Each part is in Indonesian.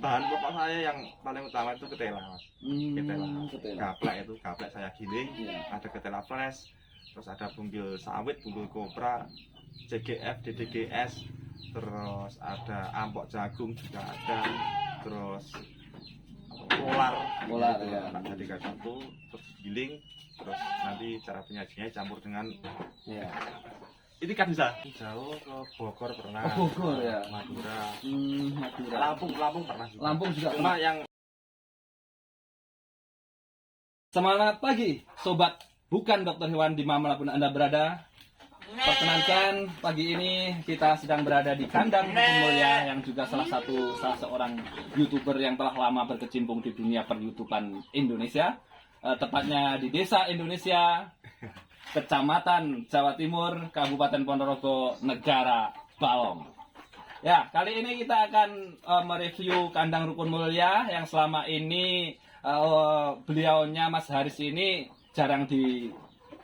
bahan pokok saya yang paling utama itu ketela, Mas. Ketela. Ketela. Gaplek saya giling. Ada ketela fresh, terus ada bumbil sawit, bumbil kopra, CGF, DDGS, terus ada ampok jagung juga ada, terus polar ya. Jadi kayak satu, terus giling, terus nanti cara penyajiannya campur dengan ini kan bisa jauh ke Bogor pernah. Bogor ya. Madura. Madura. Lampung pernah juga. Lampung juga. Cuma yang semangat pagi, sobat bukan dokter hewan di manapun Anda berada. Perkenalkan, pagi ini kita sedang berada di kandang Rukun Mulia yang juga salah seorang YouTuber yang telah lama berkecimpung di dunia per-YouTuban Indonesia. Tepatnya di Desa Indonesia, Kecamatan Jawa Timur, Kabupaten Ponorogo, Negara Balong. Ya, kali ini kita akan mereview kandang Rukun Mulia yang selama ini beliaunya Mas Haris ini jarang di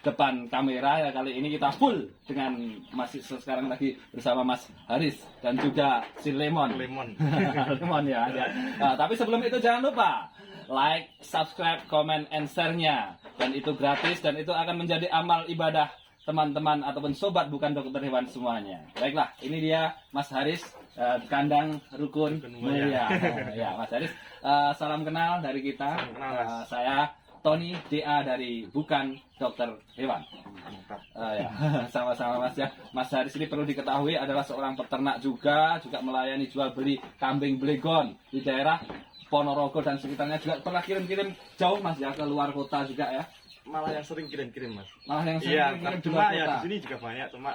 depan kamera. Ya, kali ini kita full dengan masih sekarang lagi bersama Mas Haris dan juga si Lemon Lemon ya. Nah, tapi sebelum itu jangan lupa like, subscribe, comment, and share-nya, dan itu gratis dan itu akan menjadi amal ibadah teman-teman ataupun sobat bukan dokter hewan semuanya. Baiklah, ini dia Mas Haris, kandang Rukun Mulia. Ya, Mas Haris, salam kenal dari kita. Saya Tony DA dari Bukan Dokter Hewan. Ya, sama-sama Mas ya. Mas Haris ini perlu diketahui adalah seorang peternak juga melayani jual beli kambing Blegon di daerah Ponorogo dan sekitarnya, juga pernah kirim-kirim jauh Mas ya, ke luar kota juga ya. Malah yang sering kirim-kirim Mas. Malah yang sering kirim di cuma luar kota. Ya di sini juga banyak, cuma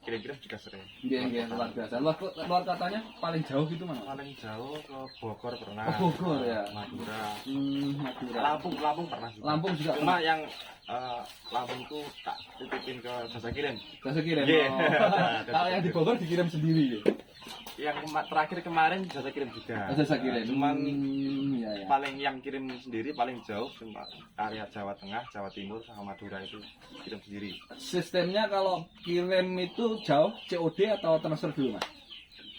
kirim-kirim juga sering. Iya, luar biasa. Luar katanya paling jauh gitu mana? Paling jauh ke Bogor pernah. Bogor ya. Madura. Madura. Lampung pernah juga. Lampung juga. Cuma yang Lampung itu tak titipin ke jasa kirim. Jasa kirim. Yeah. Kalau yang di Bogor dikirim sendiri. Yang terakhir kemarin jasa kirim juga. Jasa kirim. Cuman ya. paling yang kirim sendiri paling jauh cuma area Jawa Tengah, Jawa Timur sama Madura itu kirim sendiri. Sistemnya kalau kirim itu jauh COD atau transfer dulu Mas?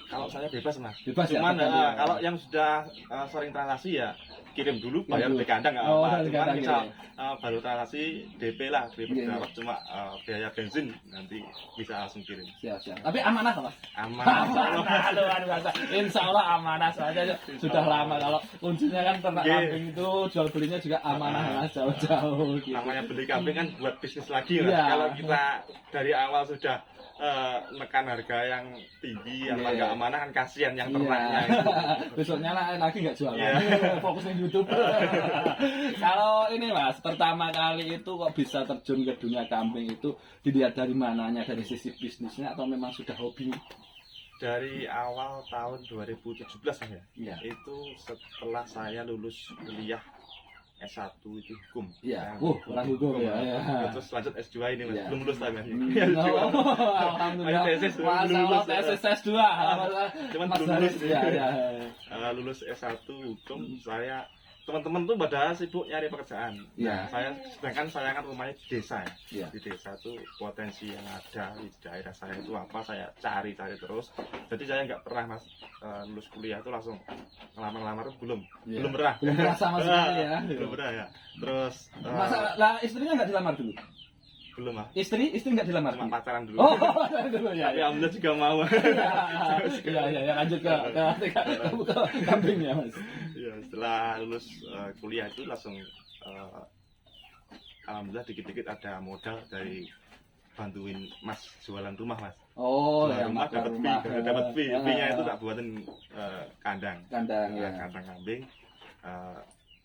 Kalau saya bebas Mas. Bebas cuman ya. Kalau yang sudah sering transaksi ya kirim dulu, bayar di kandang nggak apa. Cuman misal baru transaksi DP lah, berapa cuma biaya bensin nanti bisa langsung kirim. Siap. Tapi amanah Mas? Amanah. Luar biasa. Insya Allah amanah saja. Sudah lama kalau kuncinya kan ternak kambing itu jual belinya juga amanah Mas, jauh-jauh. Gitu. Namanya beli kambing kan buat bisnis lagi Mas. Kalau kita dari awal sudah menekan harga yang tinggi, apa nggak amanah kan kasihan yang ternaknya itu. Besoknya lagi nggak jualan, fokusnya YouTube. Kalau ini Mas, pertama kali itu kok bisa terjun ke dunia kambing itu dilihat dari mananya, dari sisi bisnisnya atau memang sudah hobi? Dari awal tahun 2017 ya. Itu setelah saya lulus kuliah S1 itu hukum. Iya. Orang hukum ya. Terus lanjut S2 ini Mas. Belum lulus tapi. Alhamdulillah. Masalah tesis S2. Cuman belum lulus. Lulus S1 hukum, saya teman-teman tuh pada sibuk nyari pekerjaan. Sedangkan saya kan rumahnya di desa ya. Di desa tuh potensi yang ada di daerah saya itu apa, saya cari terus. Jadi saya nggak pernah Mas lulus kuliah itu langsung ngelamar belum pernah. Belum pernah sama sekali ya. Belum pernah ya. Terus lah istrinya nggak dilamar dulu? Belum Mas. Istri nggak dilamar? Cuma pacaran dulu. Dulu ya. Tapi alhamdulillah juga mau. Iya, lanjut ke kambing ya Mas. Ya, setelah lulus kuliah itu langsung alhamdulillah dikit-dikit ada modal dari bantuin Mas jualan rumah Mas. Jualan rumah dapat fee. Fee-nya itu tak buatin kandang kambing.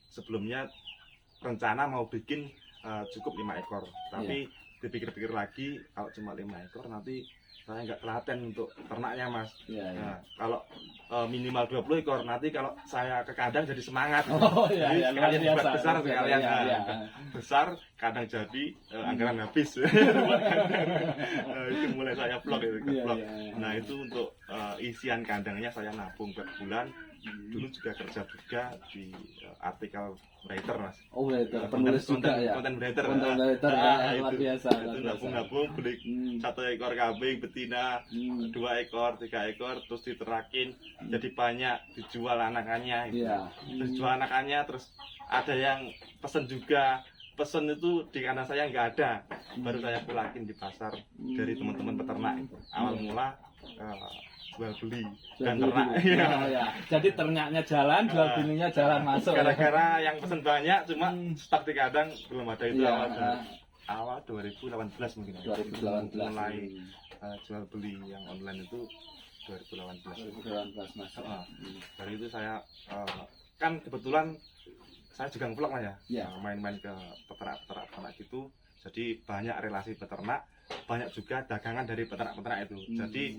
Sebelumnya rencana mau bikin cukup 5 ekor, tapi dipikir-pikir lagi kalau cuma 5 ekor nanti saya nggak telaten untuk ternaknya Mas. Kalau minimal 20 ekor nanti kalau saya ke kandang jadi semangat. Jadi sekalian buat besar sekalian besar kandang jadi anggaran habis. Itu mulai saya vlog. Nah itu untuk isian kandangnya saya nabung per bulan dulu juga kerja juga di artikel writer Mas. Oh writer, penulis juga ya. Konten writer. Konten writer ya, luar biasa. Itu nabung-nabung beli 1 ekor kambing betina, 2 ekor, 3 ekor, terus diterakin jadi banyak, dijual anakannya. Gitu. Iya. Terus dijual anakannya, terus ada yang pesen juga. Pesen itu di kandang saya nggak ada, baru saya pulakin di pasar dari teman-teman peternak. Awal mula jual beli dan ternak. Ya. Jadi ternaknya jalan, jual belinya jalan masuk. Gara-gara yang pesen banyak, cuma stok di kandang belum ada itu awal 2018 mungkin. 2018 mulai jual beli yang online itu 2018 masuk. Dari itu saya kan kebetulan saya juga ngevlog Mas ya, main-main ke peternak gitu, jadi banyak relasi peternak, banyak juga dagangan dari peternak-peternak itu. Jadi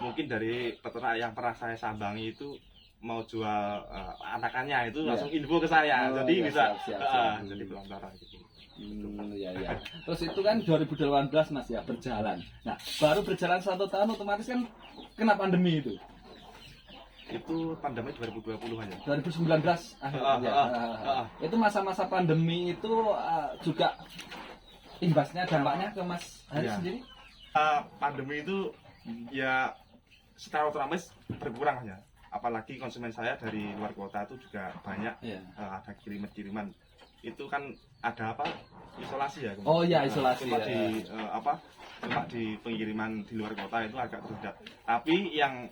mungkin dari peternak yang pernah saya sambangi itu mau jual anakannya itu langsung info ke saya, jadi bisa siap. jadi pelontaran gitu. Ya. Terus itu kan 2018 Mas ya berjalan. Nah baru berjalan 1 tahun otomatis kan kena pandemi itu. Itu pandemi 2020 aja. 2019 akhirnya. Itu masa-masa pandemi itu juga imbasnya dampaknya ke Mas Haris sendiri? Pandemi itu ya secara otomatis berkurang ya. Apalagi konsumen saya dari luar kota itu juga banyak, ada kiriman-kiriman. Itu kan ada apa? Isolasi ya. Oh iya isolasi. Cuma cuma di pengiriman di luar kota itu agak tersendat. Tapi yang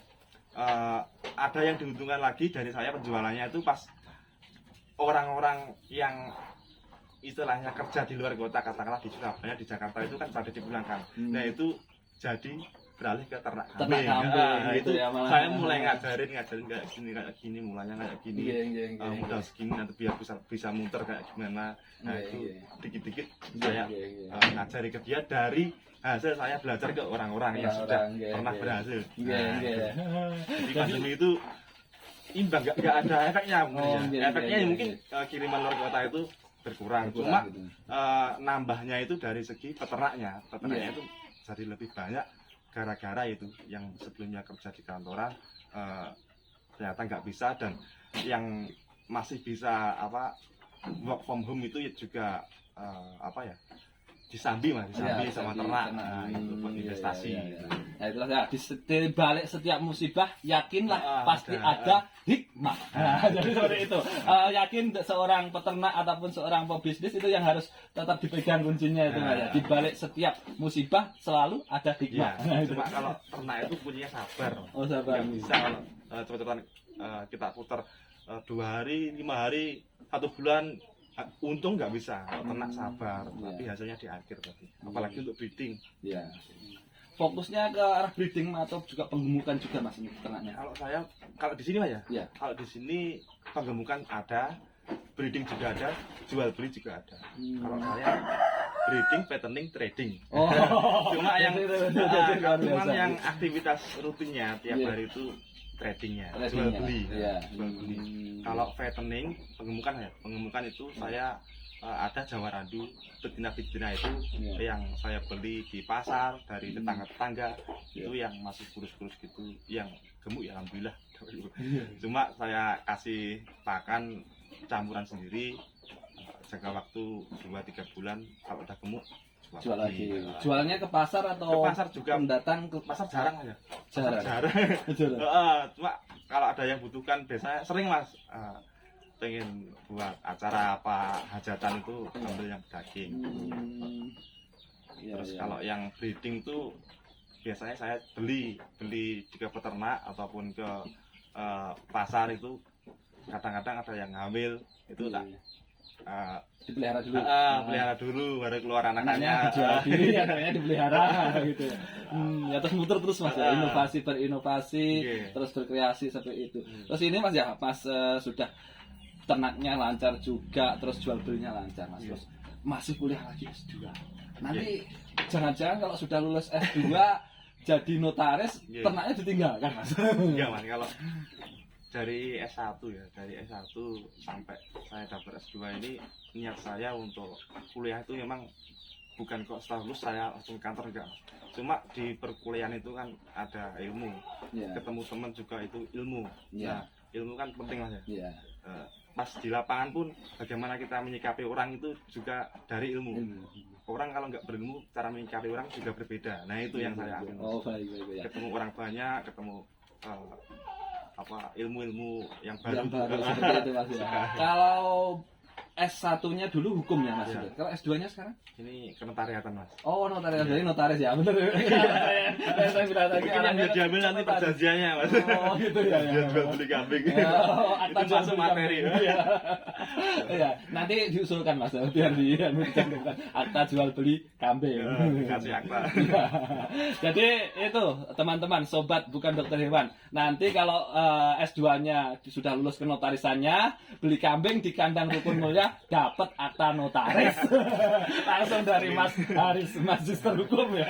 ada yang diuntungkan lagi dari saya penjualannya itu pas orang-orang yang istilahnya kerja di luar kota, katakanlah di Surabaya, di Jakarta itu kan pada dipulangkan. Nah itu jadi beralih ke ternak kambing. Itu ya, saya mulai ngajarin kayak gini mulanya kayak gini, modal segini nanti biar bisa muter kayak gimana. Nah itu dikit-dikit saya ngajari ke dia dari hasil saya belajar ke orang-orang yang sudah pernah berhasil. Jadi pandemi itu imbang, nggak ada efeknya. Efeknya mungkin kiriman luar kota itu berkurang. Cuma nambahnya itu dari segi peternaknya itu jadi lebih banyak gara-gara itu yang sebelumnya kerja di kantoran ternyata nggak bisa, dan yang masih bisa work from home itu juga disambi sama ternak, itu buat investasi. Nah itulah ya, di balik setiap musibah yakinlah pasti ada hikmah. Jadi seperti itu. Yakin seorang peternak ataupun seorang pebisnis itu yang harus tetap dipegang kuncinya itu ya. Di balik setiap musibah selalu ada hikmah. Cuma kalau ternak itu punya sabar. Oh sabar. Nggak bisa kalau cepet-cepetan kita putar 2 hari, 5 hari, 1 bulan. Untung nggak bisa, ternak sabar, tapi hasilnya di akhir tadi. Apalagi untuk breeding. Fokusnya ke arah breeding atau juga penggemukan juga Mas ini ternaknya? Kalau di sini Mas ya. Kalau di sini penggemukan ada, breeding juga ada, jual beli juga ada. Kalau saya breeding, fattening, trading. Cuma yang aktivitas rutinnya tiap hari itu tradingnya, jual beli. Kalau fattening, pengemukan itu saya ada Jawa Randu, betina-betina itu yang saya beli di pasar dari tetangga-tetangga, itu yang masih kurus-kurus gitu, yang gemuk ya alhamdulillah. Cuma saya kasih pakan campuran sendiri, jangka waktu 2-3 bulan, kalau udah gemuk jual lagi. Jualannya ke pasar atau ke pasar juga? Pendatang ke pasar jarang aja. Jarang. Cuma kalau ada yang butuhkan, biasanya sering Mas pengen buat acara apa hajatan itu ambil yang daging. Terus kalau yang breeding tuh biasanya saya beli ke peternak ataupun ke pasar itu, kadang-kadang ada yang hamil itu tak dipelihara dulu. Pelihara dulu baru keluar anakannya. Dijual diri, anaknya dipelihara gitu ya. Ya terus muter terus Mas ya, inovasi berinovasi, terus berkreasi seperti itu. Terus ini Mas ya, Mas sudah ternaknya lancar juga, terus jual belinya lancar Mas. Terus masih kuliah lagi S2. Nanti jangan-jangan kalau sudah lulus S2 jadi notaris, ternaknya ditinggalkan Mas. Iya Mas, kalau dari S1 ya, dari S1 sampai saya dapat S2 ini niat saya untuk kuliah itu memang bukan kok setelah lulus saya langsung kantor enggak. Cuma di perkuliahan itu kan ada ilmu, ketemu teman juga itu ilmu. Nah, ilmu kan penting lah ya. Pas di lapangan pun bagaimana kita menyikapi orang itu juga dari ilmu. Orang kalau nggak berilmu, cara menyikapi orang juga berbeda. Nah itu yang saya ambil. Ketemu orang banyak, ketemu ilmu-ilmu yang baru. Seperti itu Mas ya. Kalau S1-nya dulu hukumnya Mas. Kalau S2-nya sekarang? Ini kenotariatan Mas. Oh, notariat, jadi notaris ya, benar. Saya bilang tadi yang diambil nanti perjanjiannya Mas. Oh, gitu ya. Jual beli kambing. Akta itu masuk materi. Iya, nanti diusulkan Mas, biar dicantumkan akta jual beli kambing. Kasih akta. Jadi itu teman-teman, sobat bukan dokter hewan. Nanti kalau S2-nya sudah lulus kenotarisannya, beli kambing di kandang Rukun Mulia dapat akta notaris. Langsung dari Mas Haris, magister hukum ya.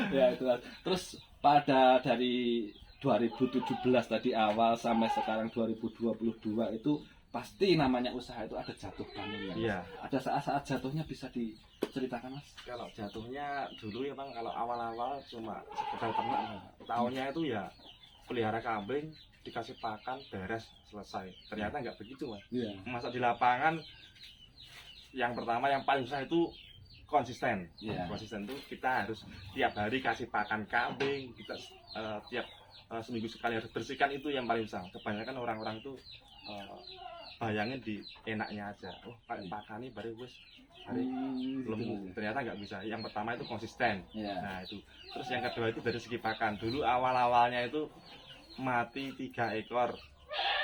Ya itu. Terus dari 2017 tadi awal sampai sekarang 2022 itu pasti namanya usaha itu ada jatuh bangunnya. Iya. Ada saat-saat jatuhnya bisa diceritakan Mas? Kalau jatuhnya dulu ya Bang, kalau awal-awal cuma sekedar ternak. Tahunnya itu ya pelihara kambing, dikasih pakan, beres, selesai. Ternyata nggak begitu Mas. Masa di lapangan yang pertama yang paling susah itu konsisten. Konsisten itu kita harus tiap hari kasih pakan kambing, kita tiap seminggu sekali harus bersihkan, itu yang paling susah. Kebanyakan orang-orang itu bayangin di enaknya aja. Oh, pakan ini baru wis hari lemu. Ternyata nggak bisa. Yang pertama itu konsisten. Nah itu. Terus yang kedua itu dari segi pakan. Dulu awal-awalnya itu mati 3 ekor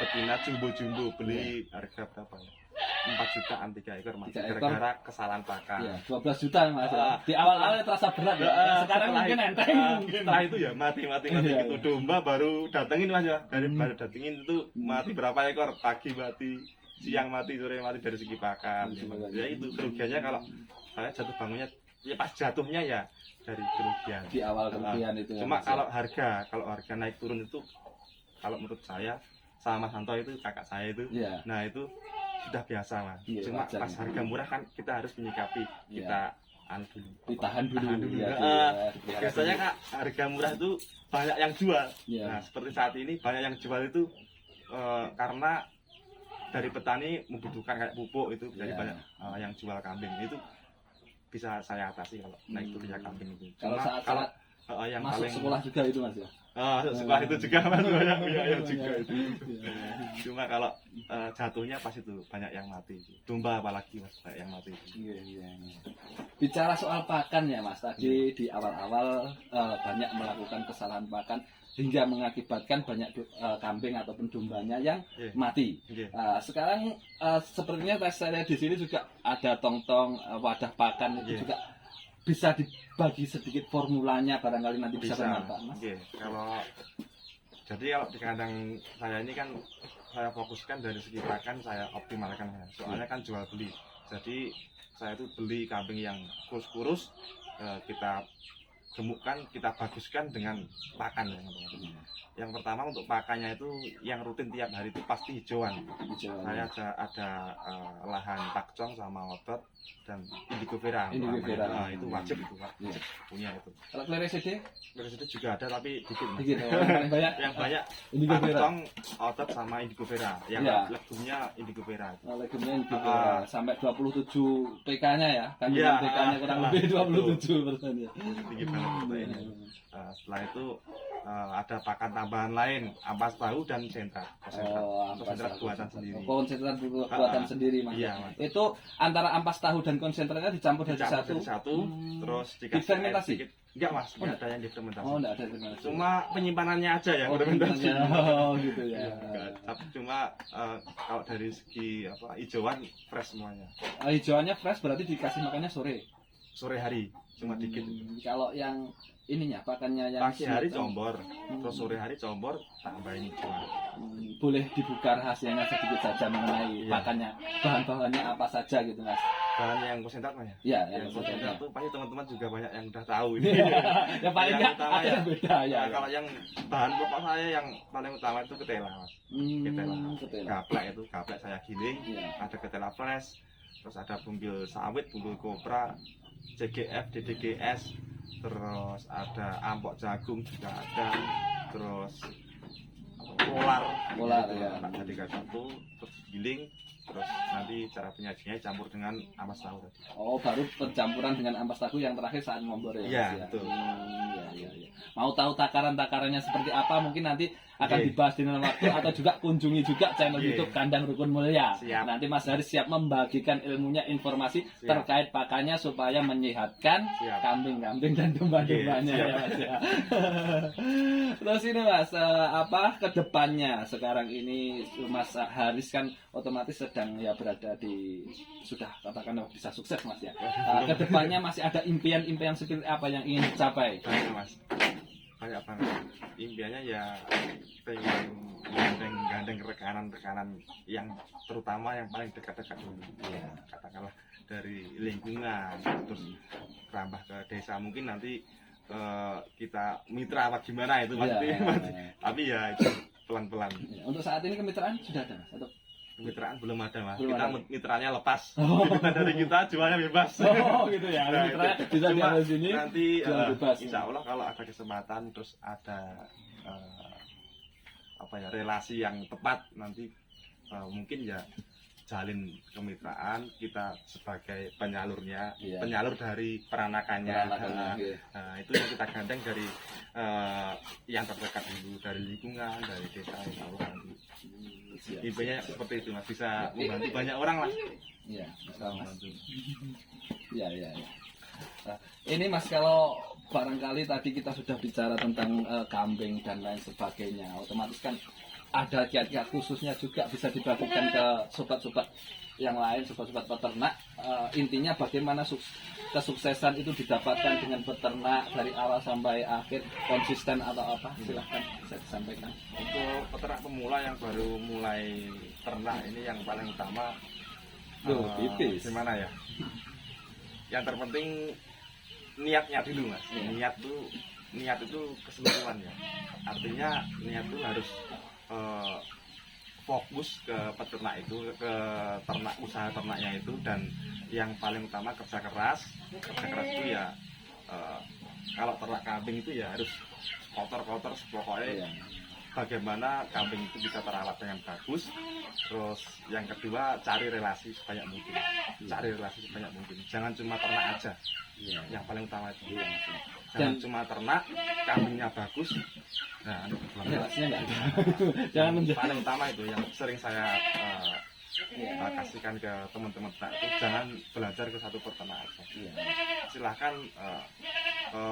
betina jumbo-jumbo, beli harga berapa ya? 4 jutaan 3 ekor Mas. Gara-gara kesalahan pakan. 12 juta Mas. Di awal-awal terasa berat ya. Sekarang mungkin enteng. Setelah itu ya mati gitu. Domba baru datengin Mas ya. Baru datengin itu mati berapa ekor, pagi mati, siang mati, sore mati, dari segi pakan. Ya itu kerugiannya kalau saya jatuh bangunnya ya pas jatuhnya ya dari kerugian. Di awal kerugian itu. Cuma kalau harga naik turun itu, kalau menurut saya sama Mas Hanto itu kakak saya itu. Nah itu sudah biasa Mas. Cuma pas harga murah kan kita harus menyikapi, kita ditahan dulu. Biasanya Kak harga murah itu banyak yang jual. Nah seperti saat ini banyak yang jual itu karena dari petani membutuhkan kayak pupuk itu, jadi banyak yang jual kambing. Itu bisa saya atasi kalau naik turunnya kambing itu. Cuma kalau yang masuk paling sekolah juga itu Mas ya. Sekolah itu juga Mas, banyak biaya juga itu. Cuma kalau jatuhnya pas itu banyak yang mati. Domba apalagi Mas, banyak yang mati. Bicara soal pakan ya Mas, tadi di awal-awal banyak melakukan kesalahan pakan hingga mengakibatkan banyak kambing ataupun dombanya yang mati. Sekarang sepertinya saya lihat di sini juga ada tong-tong wadah pakan itu juga bisa dibagi sedikit formulanya, barangkali nanti bisa bermanfaat Mas. Jadi kalau di kandang saya ini kan saya fokuskan dari segi pakan, saya optimalkan ya. Soalnya kan jual beli. Jadi saya itu beli kambing yang kurus-kurus, kita gemukkan, kita baguskan dengan pakan ya. Yang pertama untuk pakannya itu yang rutin tiap hari itu pasti hijauan. Saya ada lahan pakcong sama otot dan indigo vera. Nah, itu wajib punya itu. Kalau kleriside juga ada tapi dikit. Yang banyak pakcong, otot sama indigo vera. Yang legumnya indigo vera. Legumnya indigo vera sampai 27 PK-nya ya. Kandungan PK-nya kurang lebih 27% ya. Tinggi banget proteinnya. Setelah itu ada pakan tambahan lain, ampas tahu dan konsentrat. Konsentrat buatan sendiri. Konsentrat buatan sendiri Mas. Itu antara ampas tahu dan konsentratnya dicampur jadi satu. Terus difermentasi. Enggak Mas, enggak ada yang difermentasi. Enggak ada difermentasi. Cuma penyimpanannya aja yang fermentasi. Gitu ya. Cuma kalau dari segi hijauan fresh semuanya. Hijauannya fresh berarti dikasih makannya sore hari, cuma dikit. Kalau yang ininya pakannya yang pagi hari combor, terus sore hari combor, tambahin hijauan. Boleh dibuka rahasianya sedikit saja mengenai pakannya, bahan-bahannya apa saja gitu Mas? Bahan yang konsentrat Mas ya? Yang konsentrat itu pasti teman-teman juga banyak yang udah tahu ini. Ya paling nggak ada yang beda ya. Kalau yang bahan pokok saya yang paling utama itu ketela Mas. Ketela. Gaplek saya giling, ada ketela fresh, terus ada bumbil sawit, bumbil kopra, CGF, DDGS, terus ada ampok jagung juga ada, terus polar ya. Jadi kayak satu, terus giling, terus nanti cara penyajiannya campur dengan ampas tahu tadi. Oh, baru percampuran dengan ampas tahu yang terakhir saat ngombor ya. Iya, betul. Iya. Mau tahu takaran-takarannya seperti apa mungkin nanti akan dibahas di dalam waktu atau juga kunjungi juga channel YouTube Kandang Rukun Mulia. Siap. Nanti Mas Haris siap membagikan ilmunya, informasi terkait pakannya supaya menyehatkan kambing-kambing dan domba-dombanya ya Mas ya. Terus ini Mas, apa kedepannya sekarang ini Mas Haris kan otomatis sedang ya berada di sudah katakanlah bisa sukses Mas ya. Kedepannya masih ada impian-impian seperti apa yang ingin dicapai? Banyak Mas, banyak banget. Impiannya ya pengen gandeng rekanan yang terutama yang paling dekat-dekat dulu ya, katakanlah dari lingkungan terus merambah ke desa. Mungkin nanti kita mitra apa gimana itu pasti tapi ya itu pelan-pelan. Untuk saat ini kemitraan sudah ada Mas? Atau kemitraan belum ada Mas, kita ada. mitranya lepas. Kita dari kita jualnya bebas. Oh gitu ya, mitra bisa di sini nanti bebas. Insya Allah kalau ada kesempatan terus ada relasi yang tepat nanti mungkin ya jalin kemitraan, kita sebagai penyalurnya, penyalur dari peranakannya. Itu yang kita gandeng dari yang terdekat dulu, dari lingkungan, dari desa, insya Allah nanti. Intinya seperti itu Mas, bisa membantu banyak orang lah. Iya, bisa membantu. Iya. Nah, ini Mas, kalau barangkali tadi kita sudah bicara tentang kambing dan lain sebagainya, otomatis kan ada kiat-kiat khususnya juga bisa dibagikan ke sobat-sobat yang lain, sobat-sobat peternak. Intinya bagaimana kesuksesan itu didapatkan dengan peternak dari awal sampai akhir, konsisten atau apa, silahkan bisa disampaikan. Untuk peternak pemula yang baru mulai ternak ini yang paling utama gimana ya, yang terpenting niatnya dulu Mas. Niat itu keseluruhan ya, artinya niat itu harus fokus ke peternak itu, ke ternak, usaha ternaknya itu, dan yang paling utama kerja keras itu ya kalau ternak kambing itu ya harus kotor pokoknya bagaimana kambing itu bisa terawat dengan bagus. Terus yang kedua cari relasi sebanyak mungkin, jangan cuma ternak aja, yang paling utama itu. Jangan cuma ternak, kambingnya bagus, nah relasinya nggak ada. Jangan paling utama itu yang sering saya kasihkan ke teman-teman ternak itu, jangan belajar ke satu peternak aja. Silahkan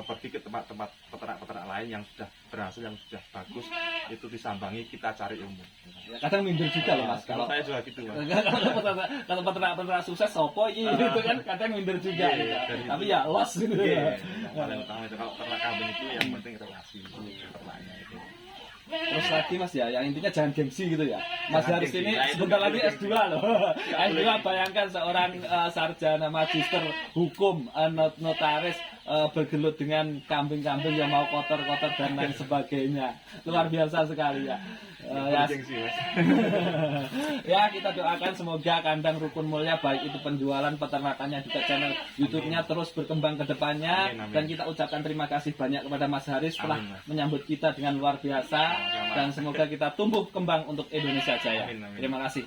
pergi ke tempat-tempat peternak-peternak lain yang sudah berhasil, yang sudah bagus, itu disambangi, kita cari ilmu. Ya, kadang minder juga loh Mas, kalau saya juga gitu Mas. Kalau peternak sukses sopo gitu kan, kadang minder juga tapi ya loss gitu. Paling utama itu kalau ternak kambing itu yang penting relasi ternaknya itu. Terus lagi Mas ya, yang intinya jangan gengsi gitu ya. Mas Haris ini sebentar lagi S2 loh. S2, bayangkan seorang sarjana magister hukum, notaris, bergelut dengan kambing-kambing yang mau kotor-kotor dan lain sebagainya. Luar biasa sekali ya. Ya, kita doakan semoga Kandang Rukun Mulia, baik itu penjualan, peternakannya, juga channel YouTube-nya terus berkembang ke depannya. Dan kita ucapkan terima kasih banyak kepada Mas Haris telah menyambut kita dengan luar biasa. Dan semoga kita tumbuh kembang untuk Indonesia Jaya. Terima kasih.